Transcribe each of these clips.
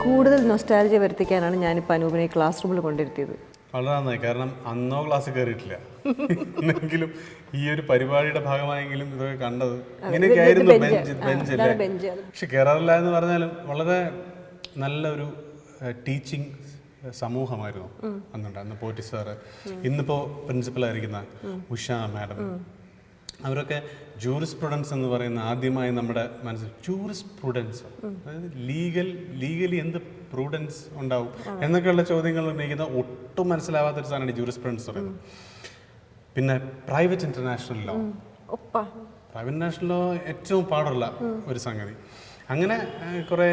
കൂടുതൽ നൊസ്റ്റാൾജിയ വരുത്തിക്കാനാണ് ഞാനിപ്പോൾ അനൂപിനെ ക്ലാസ് റൂമിൽ കൊണ്ടിരുത്തിയത്. വളരെ നന്നായി. കാരണം അന്നോ ക്ലാസ് കയറിയിട്ടില്ല, എന്നെങ്കിലും ഈ ഒരു പരിപാടിയുടെ ഭാഗമായെങ്കിലും ഇതൊക്കെ കണ്ടത് ഇങ്ങനെയൊക്കെ ആയിരുന്നു. ബെഞ്ചല്ലേ, പക്ഷെ കയറാറില്ല എന്ന് പറഞ്ഞാലും വളരെ നല്ലൊരു ടീച്ചിങ് സമൂഹമായിരുന്നു അന്നുണ്ട്. അന്ന് പോറ്റി സാറ്, ഇന്നിപ്പോൾ പ്രിൻസിപ്പളായിരിക്കുന്ന ഉഷ മാഡം, അവരൊക്കെ ജൂറിസ്പ്രുഡൻസ് എന്ന് പറയുന്ന ആദ്യമായി നമ്മുടെ മനസ്സിൽ ജൂറിസ്പ്രുഡൻസ്, അതായത് ലീഗലി എന്ത് പ്രൂഡൻസ് ഉണ്ടാവും എന്നൊക്കെയുള്ള ചോദ്യങ്ങൾ ഉന്നയിക്കുന്ന ഒട്ടും മനസ്സിലാവാത്തൊരു സാധനമാണ് ജൂറിസ്പ്രുഡൻസ് പറയുന്നത്. പിന്നെ private international law, private international law ഏറ്റവും പാടുള്ള ഒരു സംഗതി. അങ്ങനെ കുറെ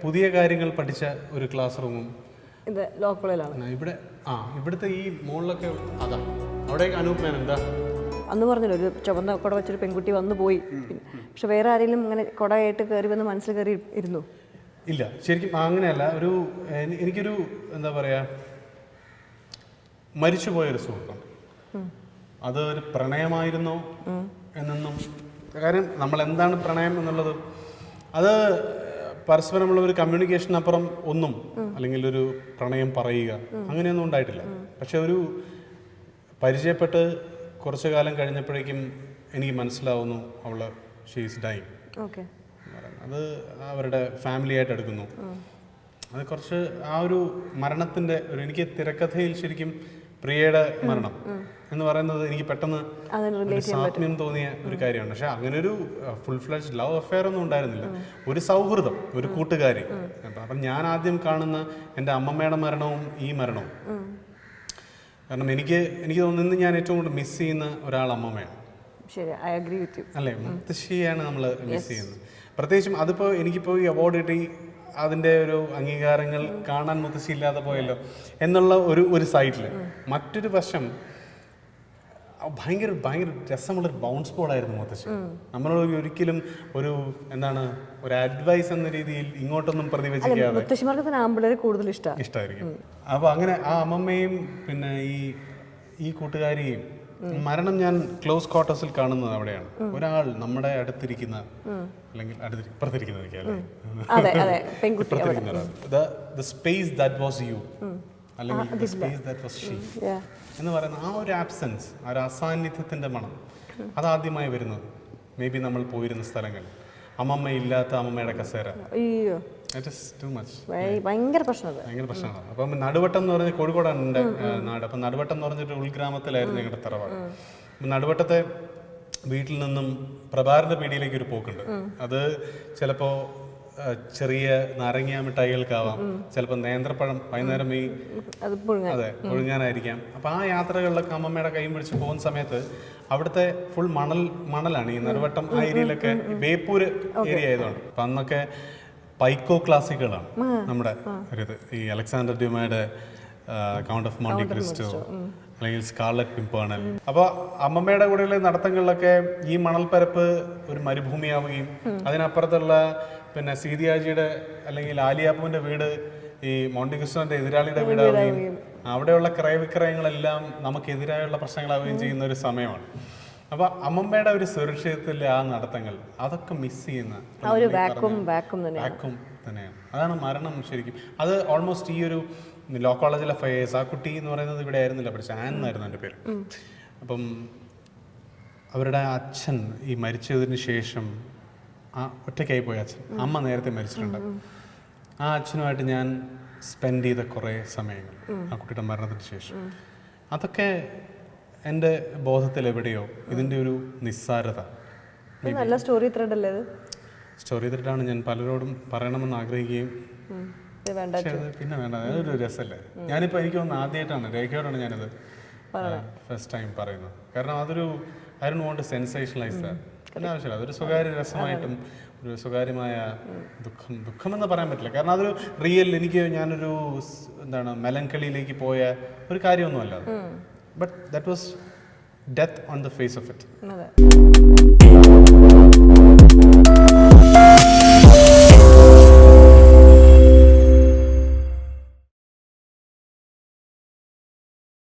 പുതിയ കാര്യങ്ങൾ പഠിച്ച ഒരു ക്ലാസ് റൂമും ഇത് ലോ കോളേജിലാണ്. ഇവിടുത്തെ ഈ മുകളിലൊക്കെ അതാ അവിടെ അനൂപ് മേനൻ എന്താ അന്ന് പറഞ്ഞല്ലോ, ഒരു ചുവന്ന കുട വെച്ചൊരു പെൺകുട്ടി വന്നു പോയി. പക്ഷെ വേറെ ആരെങ്കിലും അങ്ങനെ കുടയായിട്ട് കയറി വന്ന് മനസ്സിൽ കയറി ഇരുന്നു? ഇല്ല, ശരിക്കും അങ്ങനെയല്ല. എനിക്കൊരു എന്താ പറയാ, മരിച്ചുപോയൊരു സുഹൃത്തുണ്ട്. അത് ഒരു പ്രണയമായിരുന്നോ എന്നൊന്നും, കാര്യം നമ്മൾ എന്താണ് പ്രണയം എന്നുള്ളത് അത് പരസ്പരമുള്ള ഒരു കമ്മ്യൂണിക്കേഷനപ്പുറം ഒന്നും, അല്ലെങ്കിൽ ഒരു പ്രണയം പറയുക അങ്ങനെയൊന്നും ഉണ്ടായിട്ടില്ല. പക്ഷെ ഒരു പരിചയപ്പെട്ട് കുറച്ചു കാലം കഴിഞ്ഞപ്പോഴേക്കും എനിക്ക് മനസ്സിലാവുന്നു അവള് ഷീസ് ഡൈങ്. അത് അവരുടെ ഫാമിലി ആയിട്ട് എടുക്കുന്നു. അത് കുറച്ച് ആ ഒരു മരണത്തിന്റെ ഒരു, എനിക്ക് തിരക്കഥയിൽ ശരിക്കും പ്രിയയുടെ മരണം എന്ന് പറയുന്നത് എനിക്ക് പെട്ടെന്ന് സാമ്യം തോന്നിയ ഒരു കാര്യമാണ്. പക്ഷെ അങ്ങനെ ഒരു ഫുൾ ഫ്ലെഡ്ജ് ലവ് അഫെയർ ഒന്നും ഉണ്ടായിരുന്നില്ല. ഒരു സൗഹൃദം, ഒരു കൂട്ടുകാരി. അപ്പം ഞാൻ ആദ്യം കാണുന്ന എൻ്റെ അമ്മമ്മയുടെ മരണവും ഈ മരണവും, കാരണം എനിക്ക് തോന്നുന്നു ഞാൻ ഏറ്റവും കൂടുതൽ മിസ് ചെയ്യുന്ന ഒരാൾ അമ്മമ്മയാണ്. അല്ലേ, മുത്തശ്ശിയാണ് നമ്മൾ മിസ് ചെയ്യുന്നത്. പ്രത്യേകിച്ചും അതിപ്പോൾ എനിക്കിപ്പോൾ ഈ അവാർഡ് കിട്ടി, അതിൻ്റെ ഒരു അംഗീകാരങ്ങൾ കാണാൻ മുത്തശ്ശി ഇല്ലാതെ പോയല്ലോ എന്നുള്ള ഒരു സൈഡിൽ, മറ്റൊരു വശം ഭയങ്കര രസമുള്ളൊരു ബൗൺസ് ബോളായിരുന്നു മുത്തശ്ശി. നമ്മളോട് ഒരിക്കലും ഒരു എന്താണ് ഒരു അഡ്വൈസ് എന്ന രീതിയിൽ ഇങ്ങോട്ടൊന്നും പ്രതിവചിക്കാതെ ഇഷ്ടമായിരിക്കും. അപ്പൊ അങ്ങനെ ആ അമ്മമ്മയും പിന്നെ ഈ കൂട്ടുകാരിയും മരണം ഞാൻ ക്ലോസ് ക്വാർട്ടേഴ്സിൽ കാണുന്നത് അവിടെയാണ്. ഒരാൾ നമ്മുടെ അടുത്തിരിക്കുന്ന, അല്ലെങ്കിൽ ഇപ്പുറത്തിരിക്കുന്ന സ്പേസ് ദാറ്റ് വാസ് യു, അല്ലെങ്കിൽ സ്പേസ് ദാറ്റ് വാസ് ഷീ എന്ന് പറയുന്ന ആ ഒരു ആബ്സെൻസ്, ആ ഒരു അസാന്നിധ്യത്തിന്റെ മണം, അതാദ്യമായി വരുന്നത് മേ ബി നമ്മൾ പോയിരുന്ന സ്ഥലങ്ങൾ. അമ്മമ്മ ഇല്ലാത്ത അമ്മമ്മയുടെ കസേര, ഭയങ്കര പ്രശ്നമാണ്. അപ്പം നടുവട്ടം എന്ന് പറഞ്ഞ കോഴിക്കോടാണ് എൻ്റെ നാട്. അപ്പം നടുവട്ടം എന്ന് പറഞ്ഞൊരു ഉൾഗ്രാമത്തിലായിരുന്നു ഞങ്ങളുടെ തറവാട്. അപ്പം നടുവട്ടത്തെ വീട്ടിൽ നിന്നും പ്രഭാകരന്റെ പീടിയിലേക്ക് ഒരു പോക്കുണ്ട്. അത് ചിലപ്പോൾ ചെറിയ നാരങ്ങ മിഠായികൾക്കാവാം, ചിലപ്പോൾ നേന്ത്രപ്പഴം വൈകുന്നേരം പുഴുങ്ങാനായിരിക്കാം. അപ്പം ആ യാത്രകളിലൊക്കെ അമ്മമ്മയുടെ കൈ പിടിച്ച് പോകുന്ന സമയത്ത് അവിടുത്തെ ഫുൾ മണലാണ്. ഈ നടുവട്ടം ആ ഏരിയയിലൊക്കെ ബേപ്പൂർ ഏരിയ ആയതുകൊണ്ട്. അപ്പം അന്നൊക്കെ പൈക്കോ ക്ലാസിക്കുകളാണ് നമ്മുടെ ഒരിത്. ഈ അലക്സാണ്ടർ ഡ്യൂമയുടെ കൗണ്ട് ഓഫ് മോണ്ടി ക്രിസ്റ്റോ, അല്ലെങ്കിൽ സ്കാർലറ്റ് പിംപേണൽ. അപ്പോൾ അമ്മമ്മയുടെ കൂടെയുള്ള നടത്തങ്ങളിലൊക്കെ ഈ മണൽപ്പരപ്പ് ഒരു മരുഭൂമിയാവുകയും അതിനപ്പുറത്തുള്ള പിന്നെ സീതിയാജിയുടെ അല്ലെങ്കിൽ ആലിയാപ്പുവിന്റെ വീട് ഈ മോണ്ടി ക്രിസ്റ്റോന്റെ എതിരാളിയുടെ വീടാവുകയും അവിടെയുള്ള ക്രയവിക്രയങ്ങളെല്ലാം നമുക്കെതിരായുള്ള പ്രശ്നങ്ങളാവുകയും ചെയ്യുന്ന ഒരു സമയമാണ്. അപ്പൊ അമ്മമ്മയുടെ ഒരു സുരക്ഷിതത്തിലെ ആ നടത്തങ്ങൾ അതൊക്കെ മിസ് ചെയ്യുന്ന വാക്വം തന്നെയാണ്. അതാണ് മരണം ശരിക്കും. അത് ഓൾമോസ്റ്റ് ഈ ഒരു ലോ കോളേജിലെ ഫയേഴ്സ്, ആ കുട്ടി എന്ന് പറയുന്നത് ഇവിടെ ആയിരുന്നില്ല പഠിച്ചത്, ആൻ എന്നായിരുന്നു എൻ്റെ പേര്. അപ്പം അവരുടെ അച്ഛൻ ഈ മരിച്ചതിന് ശേഷം ആ ഒറ്റയ്ക്കായി പോയ അച്ഛൻ, അമ്മ നേരത്തെ മരിച്ചിട്ടുണ്ട്. ആ അച്ഛനുമായിട്ട് ഞാൻ സ്പെൻഡ് ചെയ്ത കുറേ സമയങ്ങൾ ആ കുട്ടിയുടെ മരണത്തിന് ശേഷം, അതൊക്കെ എൻ്റെ ബോധത്തിൽ എവിടെയോ ഇതിൻ്റെ ഒരു നിസ്സാരത. നല്ല സ്റ്റോറി ത്രെഡാണ് ഞാൻ പലരോടും പറയണമെന്ന് ആഗ്രഹിക്കുകയും പിന്നെ വേണ്ട, അതൊരു രസമല്ലേ. ഞാനിപ്പോൾ എനിക്ക് തോന്നുന്നു ആദ്യമായിട്ടാണ് രേഖയോടാണ് ഞാനത് ഫസ്റ്റ് ടൈം പറയുന്നത്. കാരണം അതൊരു I don't want to sensationalise that. ആവശ്യമില്ല, അതൊരു സ്വകാര്യ രസമായിട്ടും ഒരു സ്വകാര്യമായ ദുഃഖമെന്ന് പറയാൻ പറ്റില്ല. കാരണം അതൊരു ഞാനൊരു എന്താണ് മെലങ്കളിയിലേക്ക് പോയ ഒരു കാര്യമൊന്നുമല്ല. But that was death on the face of it.